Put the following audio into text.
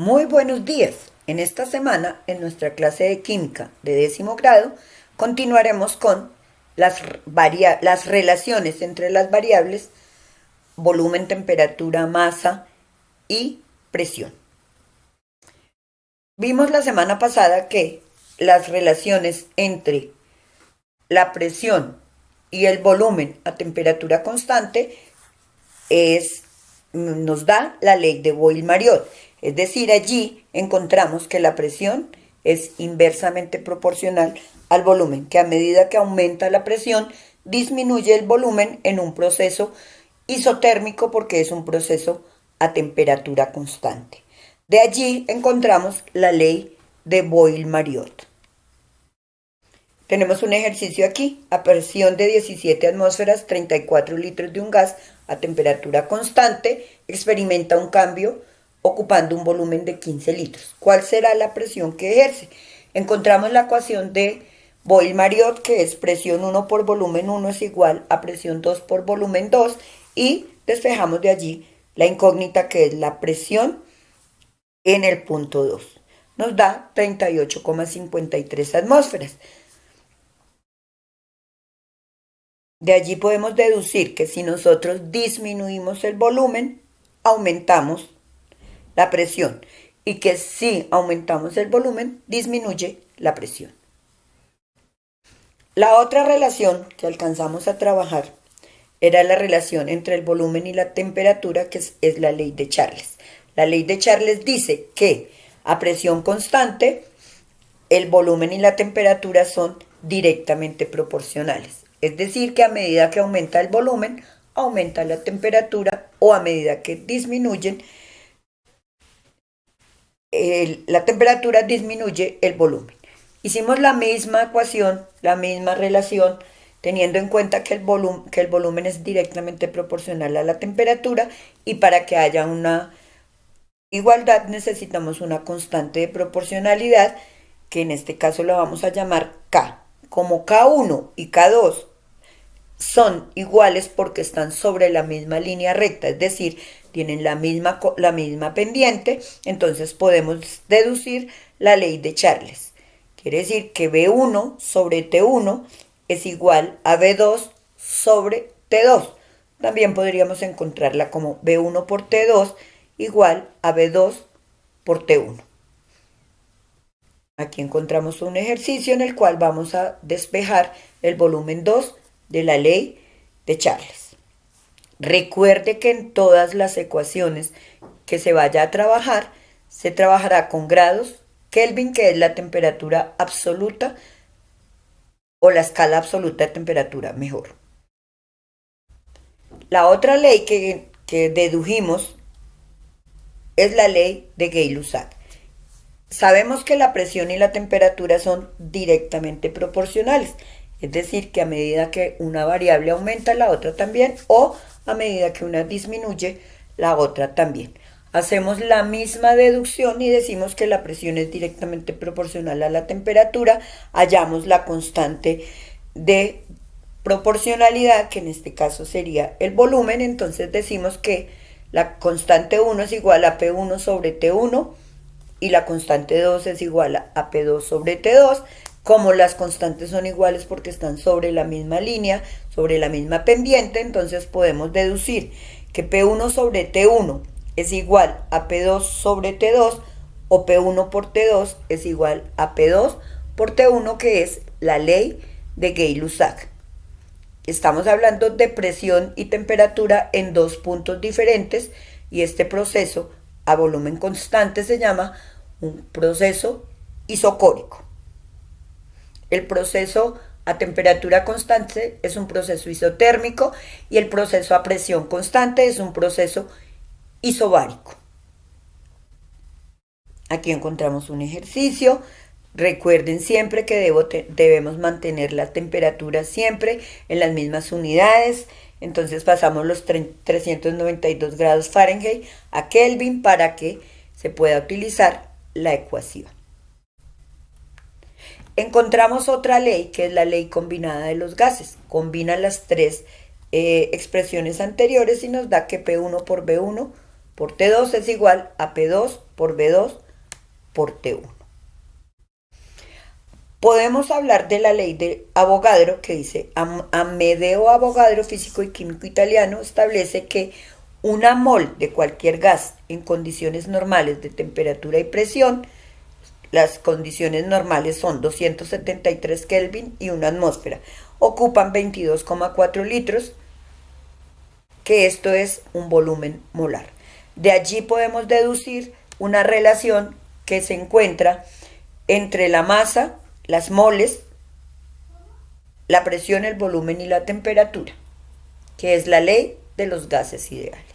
Muy buenos días. En esta semana, en nuestra clase de química de 10º grado, continuaremos con las relaciones entre las variables volumen, temperatura, masa y presión. Vimos la semana pasada que las relaciones entre la presión y el volumen a temperatura constante nos da la ley de Boyle-Mariot. Es decir, allí encontramos que la presión es inversamente proporcional al volumen, que a medida que aumenta la presión, disminuye el volumen en un proceso isotérmico porque es un proceso a temperatura constante. De allí encontramos la ley de Boyle-Mariot. Tenemos un ejercicio aquí, a presión de 17 atmósferas, 34 litros de un gas a temperatura constante, experimenta un cambio ocupando un volumen de 15 litros. ¿Cuál será la presión que ejerce? Encontramos la ecuación de Boyle-Mariot, que es presión 1 por volumen 1 es igual a presión 2 por volumen 2, y despejamos de allí la incógnita que es la presión en el punto 2. Nos da 38,53 atmósferas. De allí podemos deducir que si nosotros disminuimos el volumen, aumentamos la presión, y que si aumentamos el volumen, disminuye la presión. La otra relación que alcanzamos a trabajar era la relación entre el volumen y la temperatura, que es la ley de Charles. La ley de Charles dice que a presión constante, el volumen y la temperatura son directamente proporcionales. Es decir, que a medida que aumenta el volumen, aumenta la temperatura, o a medida que disminuyen la temperatura, disminuye el volumen. Hicimos la misma ecuación, la misma relación, teniendo en cuenta que el volumen es directamente proporcional a la temperatura, y para que haya una igualdad necesitamos una constante de proporcionalidad, que en este caso la vamos a llamar K. Como K1 y K2 son iguales porque están sobre la misma línea recta, es decir, tienen la misma pendiente, entonces podemos deducir la ley de Charles. Quiere decir que B1 sobre T1 es igual a B2 sobre T2. También podríamos encontrarla como B1 por T2 igual a B2 por T1. Aquí encontramos un ejercicio en el cual vamos a despejar el volumen 2 de la ley de Charles. Recuerde que en todas las ecuaciones que se vaya a trabajar, se trabajará con grados Kelvin, que es la temperatura absoluta o la escala absoluta de temperatura, mejor. La otra ley que dedujimos es la ley de Gay-Lussac. Sabemos que la presión y la temperatura son directamente proporcionales. Es decir, que a medida que una variable aumenta, la otra también, o a medida que una disminuye, la otra también. Hacemos la misma deducción y decimos que la presión es directamente proporcional a la temperatura. Hallamos la constante de proporcionalidad, que en este caso sería el volumen. Entonces decimos que la constante 1 es igual a P1 sobre T1 y la constante 2 es igual a P2 sobre T2. Como las constantes son iguales porque están sobre la misma línea, sobre la misma pendiente, entonces podemos deducir que P1 sobre T1 es igual a P2 sobre T2, o P1 por T2 es igual a P2 por T1, que es la ley de Gay-Lussac. Estamos hablando de presión y temperatura en dos puntos diferentes, y este proceso a volumen constante se llama un proceso isocórico. El proceso a temperatura constante es un proceso isotérmico, y el proceso a presión constante es un proceso isobárico. Aquí encontramos un ejercicio. Recuerden siempre que debemos mantener la temperatura siempre en las mismas unidades. Entonces pasamos los 392 grados Fahrenheit a Kelvin para que se pueda utilizar la ecuación. Encontramos otra ley, que es la ley combinada de los gases. Combina las tres expresiones anteriores y nos da que P1 por B1 por T2 es igual a P2 por B2 por T1. Podemos hablar de la ley de Avogadro, que dice: Amedeo Avogadro, físico y químico italiano, establece que una mol de cualquier gas en condiciones normales de temperatura y presión, las condiciones normales son 273 Kelvin y una atmósfera, ocupan 22,4 litros, que esto es un volumen molar. De allí podemos deducir una relación que se encuentra entre la masa, las moles, la presión, el volumen y la temperatura, que es la ley de los gases ideales.